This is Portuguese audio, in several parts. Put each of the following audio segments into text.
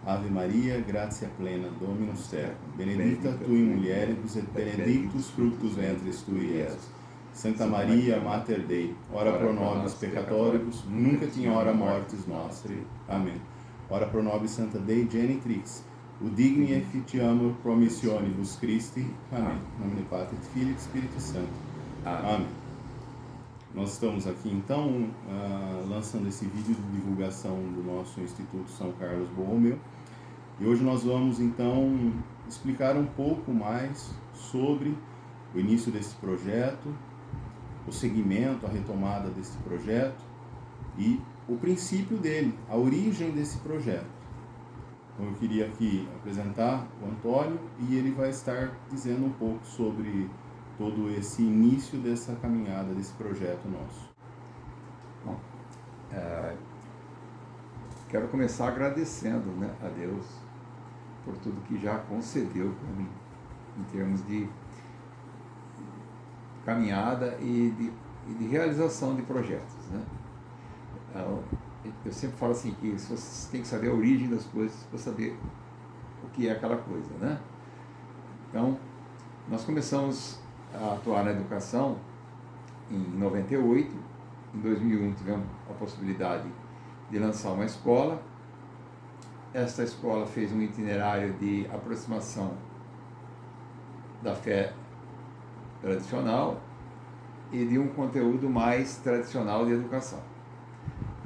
Ave Maria, gratia plena, Dominus tecum, benedicta tu in mulieribus et benedictus fructus ventris tui, Jesus. Santa Maria, Mater Dei, ora pro nobis peccatoribus, nunc et in hora mortis nostri. Amém. Ora pro nobis Santa Dei Genitrix, udigni efficiamur promissionibus Christi. Amém. Em nome do Pai, do Filho e do Espírito Santo. Amém. Nós estamos aqui então lançando esse vídeo de divulgação do nosso Instituto São Carlos Borromeu, e hoje nós vamos então explicar um pouco mais sobre o início desse projeto, o segmento, a retomada desse projeto e o princípio dele, a origem desse projeto. Então eu queria aqui apresentar o Antônio e ele vai estar dizendo um pouco sobre todo esse início dessa caminhada, desse projeto nosso. Bom, quero começar agradecendo, né, a Deus por tudo que já concedeu para mim, em termos de caminhada e de realização de projetos, né? Eu sempre falo assim, que você tem que saber a origem das coisas para saber o que é aquela coisa, né? Então, nós começamos a atuar na educação em 98, em 2001 tivemos a possibilidade de lançar uma escola. Esta escola fez um itinerário de aproximação da fé tradicional e de um conteúdo mais tradicional de educação.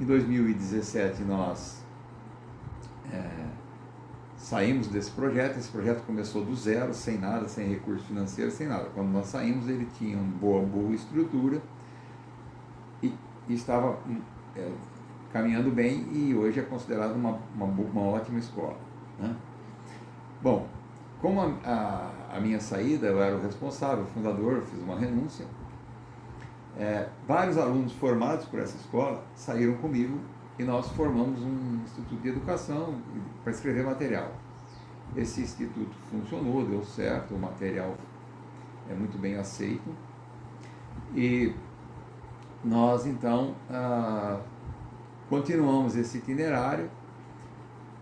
Em 2017 nós saímos desse projeto. Esse projeto começou do zero, sem nada, sem recurso financeiro, sem nada. Quando nós saímos, ele tinha uma boa estrutura e estava caminhando bem, e hoje é considerado uma ótima escola, né? Bom, como a minha saída, eu era o responsável, o fundador, eu fiz uma renúncia. Vários alunos formados por essa escola saíram comigo e nós formamos um instituto de educação para escrever material. Esse instituto funcionou, deu certo, o material é muito bem aceito, e nós então continuamos esse itinerário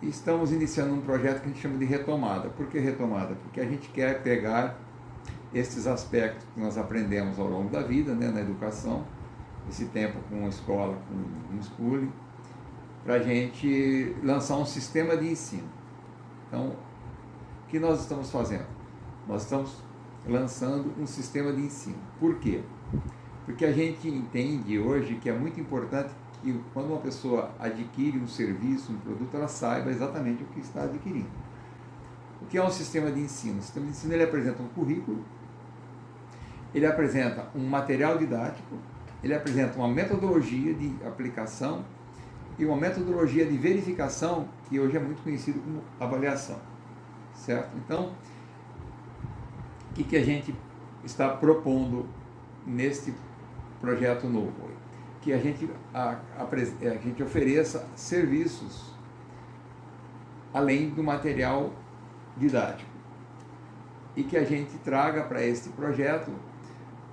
e estamos iniciando um projeto que a gente chama de retomada. Por que retomada? Porque a gente quer pegar esses aspectos que nós aprendemos ao longo da vida, né, na educação, esse tempo com a escola, com o schooling, para a gente lançar um sistema de ensino. Então, o que nós estamos fazendo? Nós estamos lançando um sistema de ensino. Por quê? Porque a gente entende hoje que é muito importante que quando uma pessoa adquire um serviço, um produto, ela saiba exatamente o que está adquirindo. O que é um sistema de ensino? O sistema de ensino, ele apresenta um currículo, ele apresenta um material didático, ele apresenta uma metodologia de aplicação e uma metodologia de verificação, que hoje é muito conhecido como avaliação, certo? Então, o que a gente está propondo neste projeto novo? Que a gente ofereça serviços além do material didático, e que a gente traga para este projeto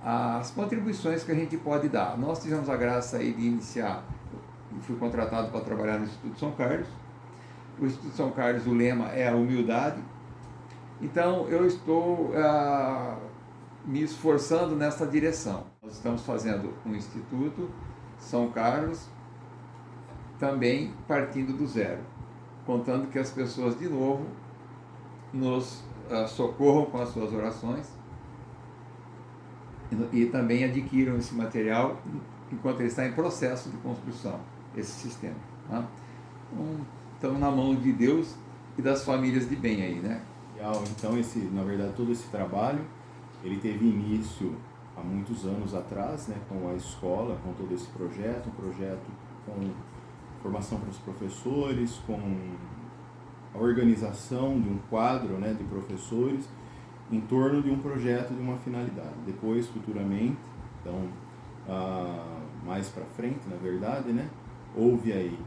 as contribuições que a gente pode dar. Nós tivemos a graça aí de iniciar, fui contratado para trabalhar no Instituto São Carlos. O Instituto São Carlos, o lema é a humildade. Então, eu estou me esforçando nessa direção. Nós estamos fazendo um Instituto São Carlos também partindo do zero, contando que as pessoas, de novo, nos socorram com as suas orações e também adquiram esse material enquanto ele está em processo de construção, esse sistema, tá? Então, estamos na mão de Deus e das famílias de bem aí, né? Então, na verdade, todo esse trabalho, ele teve início há muitos anos atrás, né, com a escola, com todo esse projeto, um projeto com formação para os professores, com a organização de um quadro, né, de professores em torno de um projeto, de uma finalidade. Depois, futuramente, então, mais para frente, na verdade, né, houve aí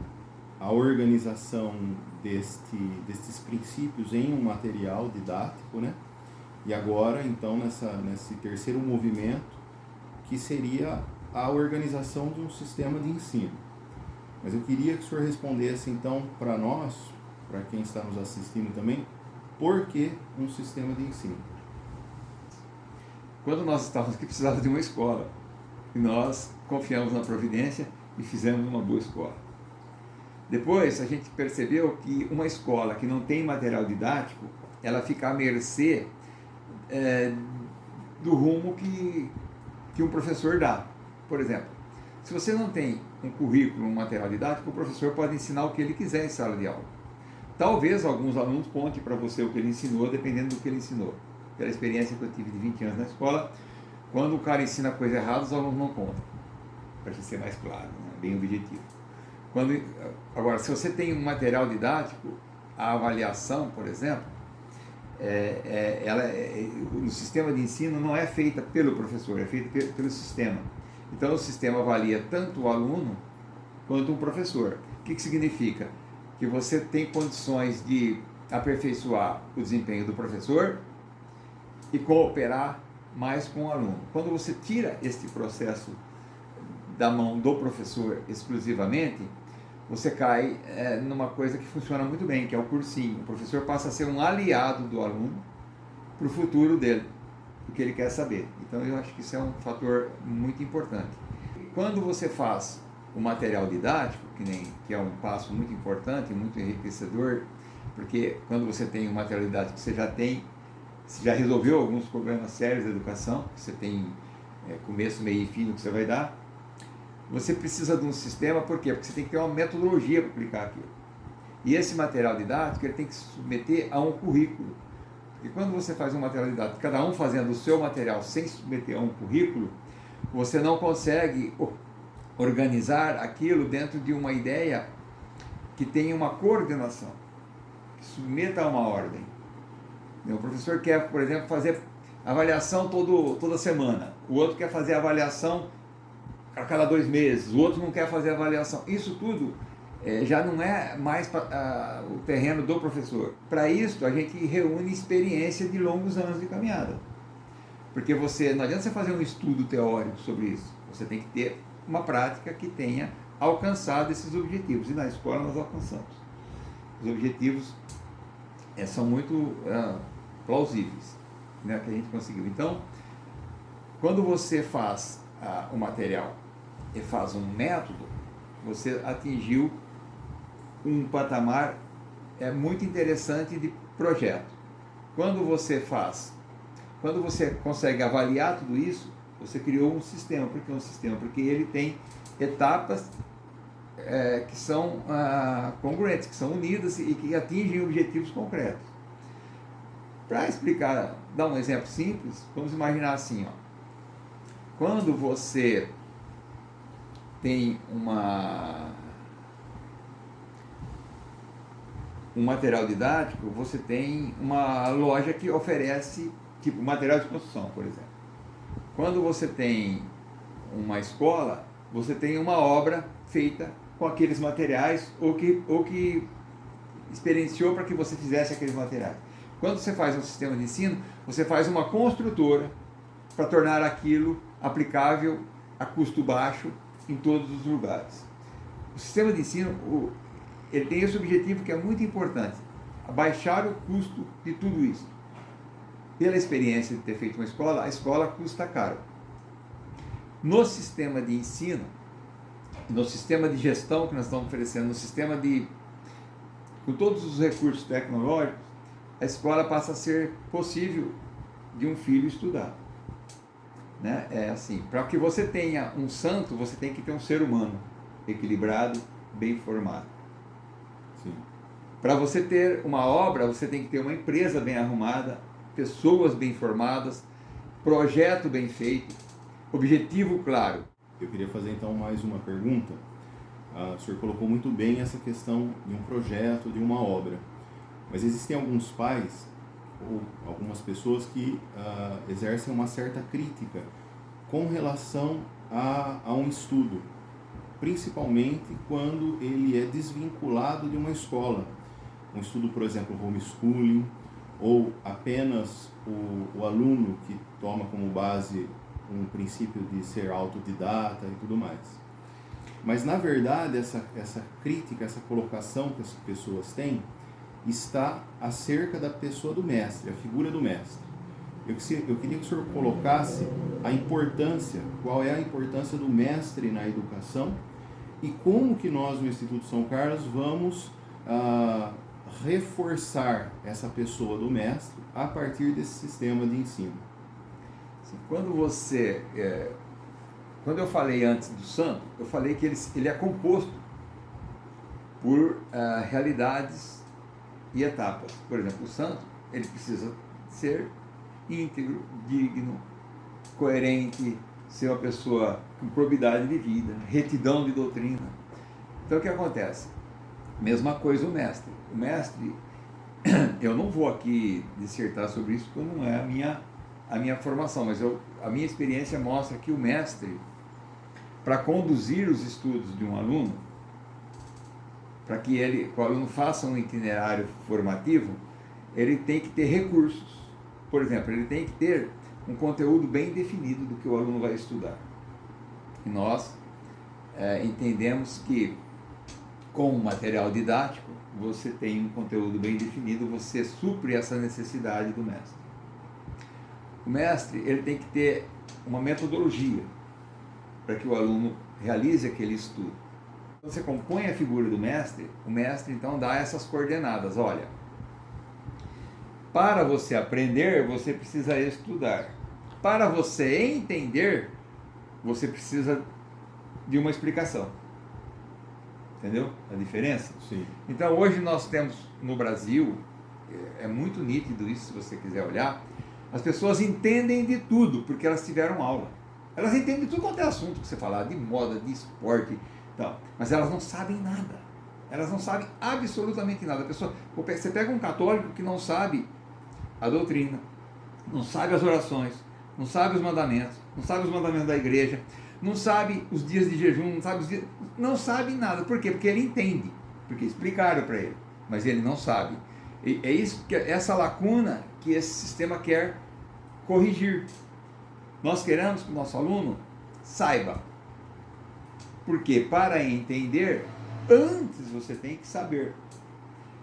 a organização destes princípios em um material didático, né, e agora, então, nesse terceiro movimento, que seria a organização de um sistema de ensino. Mas eu queria que o senhor respondesse, então, para nós, para quem está nos assistindo também, por que um sistema de ensino? Quando nós estávamos aqui, precisava de uma escola. E nós confiamos na providência e fizemos uma boa escola. Depois, a gente percebeu que uma escola que não tem material didático, ela fica à mercê do rumo que um professor dá. Por exemplo, se você não tem um currículo, um material didático, o professor pode ensinar o que ele quiser em sala de aula. Talvez alguns alunos contem para você o que ele ensinou, dependendo do que ele ensinou. Pela experiência que eu tive de 20 anos na escola, quando o cara ensina coisa errada, os alunos não contam. Para ser mais claro, né? Bem objetivo. Agora, se você tem um material didático, a avaliação, por exemplo, no sistema de ensino não é feita pelo professor, é feita pelo sistema. Então o sistema avalia tanto o aluno quanto o professor. O que significa? Que você tem condições de aperfeiçoar o desempenho do professor e cooperar mais com o aluno. Quando você tira este processo da mão do professor exclusivamente, você cai numa coisa que funciona muito bem, que é o cursinho. O professor passa a ser um aliado do aluno para o futuro dele, o que ele quer saber. Então eu acho que isso é um fator muito importante. Quando você faz o material didático, que é um passo muito importante, muito enriquecedor, porque quando você tem um material didático, você já resolveu alguns problemas sérios da educação, você tem começo, meio e fim no que você vai dar. Você precisa de um sistema, por quê? Porque você tem que ter uma metodologia para aplicar aquilo. E esse material didático ele tem que se submeter a um currículo. Porque quando você faz um material didático, cada um fazendo o seu material sem submeter a um currículo, você não consegue organizar aquilo dentro de uma ideia que tenha uma coordenação, que submeta a uma ordem. O professor quer, por exemplo, fazer avaliação toda semana. O outro quer fazer avaliação a cada 2 meses. O outro não quer fazer avaliação. Isso tudo já não é mais o terreno do professor. Para isso, a gente reúne experiência de longos anos de caminhada. Porque não adianta você fazer um estudo teórico sobre isso. Você tem que ter uma prática que tenha alcançado esses objetivos. E na escola nós alcançamos. Os objetivos são muito plausíveis, né, que a gente conseguiu. Então, quando você faz o material e faz um método, você atingiu um patamar muito interessante de projeto. Quando você consegue avaliar tudo isso, você criou um sistema. Por que um sistema? Porque ele tem etapas que são congruentes, que são unidas e que atingem objetivos concretos. Para explicar, dar um exemplo simples, vamos imaginar assim, quando você tem um material didático, você tem uma loja que oferece tipo material de construção, por exemplo. Quando você tem uma escola, você tem uma obra feita com aqueles materiais ou que experienciou para que você fizesse aqueles materiais. Quando você faz um sistema de ensino, você faz uma construtora para tornar aquilo aplicável a custo baixo em todos os lugares. O sistema de ensino ele tem esse objetivo que é muito importante, abaixar o custo de tudo isso. Pela experiência de ter feito uma escola, a escola custa caro. No sistema de ensino, no sistema de gestão que nós estamos oferecendo, com todos os recursos tecnológicos, a escola passa a ser possível de um filho estudar. Né? É assim, para que você tenha um santo, você tem que ter um ser humano equilibrado, bem formado. Para você ter uma obra, você tem que ter uma empresa bem arrumada, pessoas bem formadas, projeto bem feito, objetivo claro. Eu queria fazer então mais uma pergunta. O senhor colocou muito bem essa questão de um projeto, de uma obra. Mas existem alguns pais ou algumas pessoas que exercem uma certa crítica com relação a um estudo, principalmente quando ele é desvinculado de uma escola. Um estudo, por exemplo, homeschooling, ou apenas o aluno que toma como base um princípio de ser autodidata e tudo mais. Mas, na verdade, essa crítica, essa colocação que as pessoas têm, está acerca da pessoa do mestre, a figura do mestre. Eu queria que o senhor colocasse a importância, qual é a importância do mestre na educação e como que nós no Instituto São Carlos vamos reforçar essa pessoa do mestre a partir desse sistema de ensino. Quando eu falei antes do santo, eu falei que ele é composto por realidades e etapas. Por exemplo, o santo, ele precisa ser íntegro, digno, coerente, ser uma pessoa com probidade de vida, retidão de doutrina. Então o que acontece? Mesma coisa o mestre. O mestre, eu não vou aqui dissertar sobre isso porque não é a minha formação, mas a minha experiência mostra que o mestre, para conduzir os estudos de um aluno, para que o aluno faça um itinerário formativo, ele tem que ter recursos. Por exemplo, ele tem que ter um conteúdo bem definido do que o aluno vai estudar. E nós entendemos que com o material didático, você tem um conteúdo bem definido, você supre essa necessidade do mestre. O mestre, ele tem que ter uma metodologia para que o aluno realize aquele estudo. Quando você compõe a figura do mestre, o mestre então dá essas coordenadas. Olha, para você aprender, você precisa estudar. Para você entender, você precisa de uma explicação. Entendeu a diferença? Sim. Então hoje nós temos no Brasil, é muito nítido isso se você quiser olhar, as pessoas entendem de tudo, porque elas tiveram aula. Elas entendem de tudo quanto é assunto que você falar, de moda, de esporte, tal, mas elas não sabem nada. Elas não sabem absolutamente nada. Você pega um católico que não sabe a doutrina, não sabe as orações, não sabe os mandamentos da igreja, não sabe os dias de jejum, não sabe nada. Por quê? Porque ele entende, porque explicaram para ele, mas ele não sabe. E é isso, essa lacuna que esse sistema quer corrigir. Nós queremos que o nosso aluno saiba. Porque para entender, antes você tem que saber.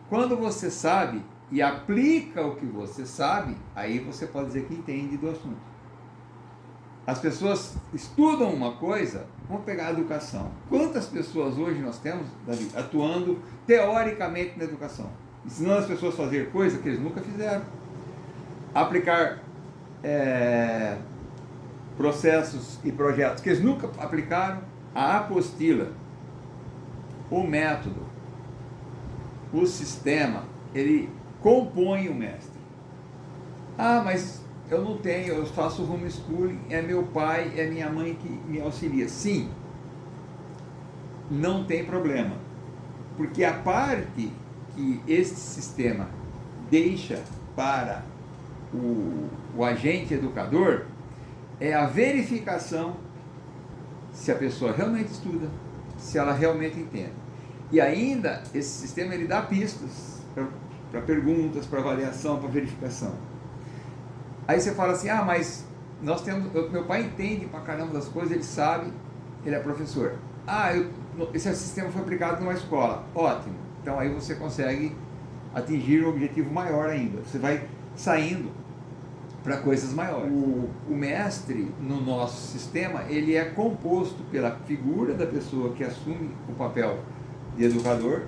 Quando você sabe e aplica o que você sabe, aí você pode dizer que entende do assunto. As pessoas estudam uma coisa, vamos pegar a educação. Quantas pessoas hoje nós temos, Davi, atuando teoricamente na educação? Ensinando as pessoas a fazer coisas que eles nunca fizeram. Aplicar processos e projetos que eles nunca aplicaram. A apostila, o método, o sistema, ele compõe o mestre. Ah, mas eu não tenho, eu faço homeschooling, é meu pai, é minha mãe que me auxilia. Sim, não tem problema, porque a parte que este sistema deixa para o agente educador é a verificação se a pessoa realmente estuda, se ela realmente entende. E ainda, esse sistema ele dá pistas para perguntas, para avaliação, para verificação. Aí você fala assim, mas meu pai entende pra caramba das coisas, ele sabe, ele é professor. Esse sistema foi aplicado numa escola. Ótimo. Então aí você consegue atingir um objetivo maior ainda. Você vai saindo para coisas maiores. O mestre no nosso sistema, ele é composto pela figura da pessoa que assume o papel de educador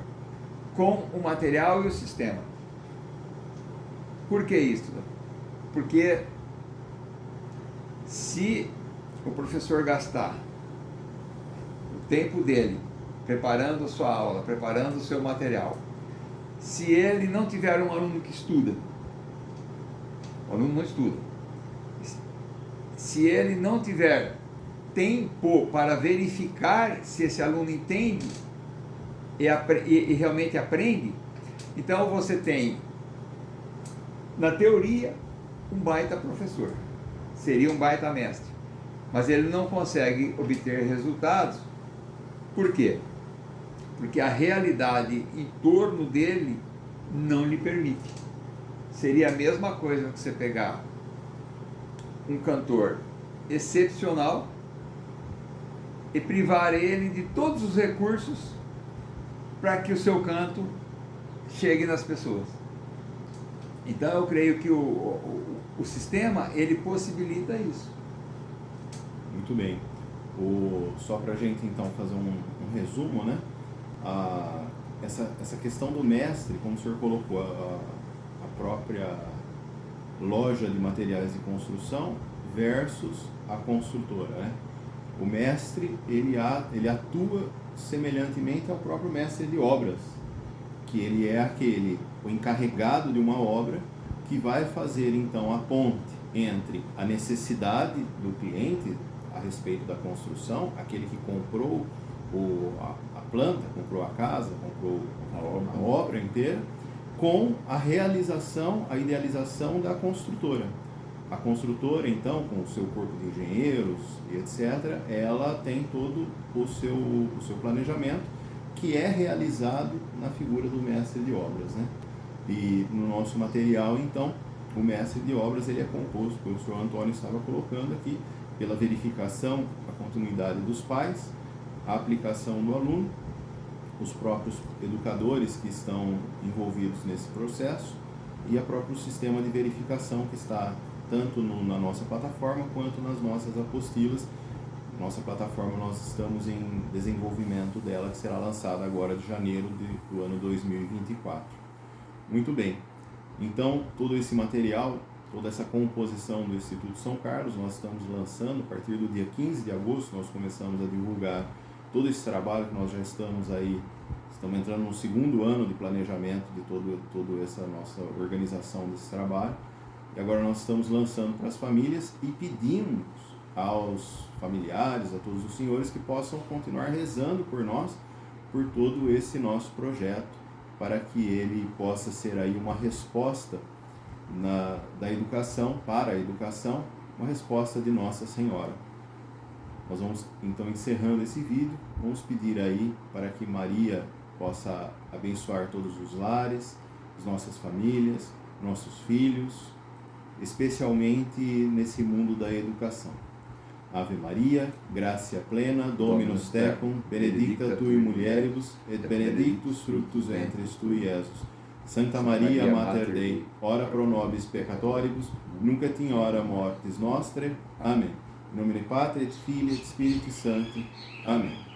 com o material e o sistema. Por que isso? Porque se o professor gastar o tempo dele preparando a sua aula, preparando o seu material, se ele não tiver um aluno que estuda, o aluno não estuda, se ele não tiver tempo para verificar se esse aluno entende e realmente aprende, então você tem, na teoria, um baita professor, seria um baita mestre, mas ele não consegue obter resultados. Por quê? Porque a realidade em torno dele não lhe permite. Seria a mesma coisa que você pegar um cantor excepcional e privar ele de todos os recursos para que o seu canto chegue nas pessoas. Então eu creio que o sistema, ele possibilita isso. Muito bem. Só para a gente então fazer um resumo, né? Essa questão do mestre, como o senhor colocou, a própria loja de materiais de construção versus a construtora, né? O mestre, ele atua semelhantemente ao próprio mestre de obras, que ele é o encarregado de uma obra que vai fazer então a ponte entre a necessidade do cliente a respeito da construção, aquele que comprou a planta, comprou a casa, comprou a obra inteira, com a realização, a idealização da construtora. A construtora, então, com o seu corpo de engenheiros e etc., ela tem todo o seu planejamento, que é realizado na figura do mestre de obras, né? E no nosso material, então, o mestre de obras ele é composto, como o senhor Antônio estava colocando aqui, pela verificação da continuidade dos pais, a aplicação do aluno, os próprios educadores que estão envolvidos nesse processo e o próprio sistema de verificação que está tanto na nossa plataforma quanto nas nossas apostilas. Nossa plataforma, nós estamos em desenvolvimento dela, que será lançada agora de janeiro do ano 2024. Muito bem, então todo esse material, toda essa composição do Instituto São Carlos, nós estamos lançando a partir do dia 15 de agosto, nós começamos a divulgar todo esse trabalho que nós já estamos entrando no segundo ano de planejamento de toda essa nossa organização desse trabalho, e agora nós estamos lançando para as famílias e pedimos aos familiares, a todos os senhores que possam continuar rezando por nós, por todo esse nosso projeto, para que ele possa ser aí uma resposta da educação, para a educação, uma resposta de Nossa Senhora. Nós vamos então encerrando esse vídeo, vamos pedir aí para que Maria possa abençoar todos os lares, as nossas famílias, nossos filhos, especialmente nesse mundo da educação. Ave Maria, gratia plena, Dominus tecum, benedicta tui mulieribus, et benedictus fructus ventris tui, Iesus. Santa Maria, Mater Dei, ora pro nobis peccatoribus, nunc et in hora mortis nostre. Amém. Em nome de Patri et Filii et Spiritus Sancti. Amém.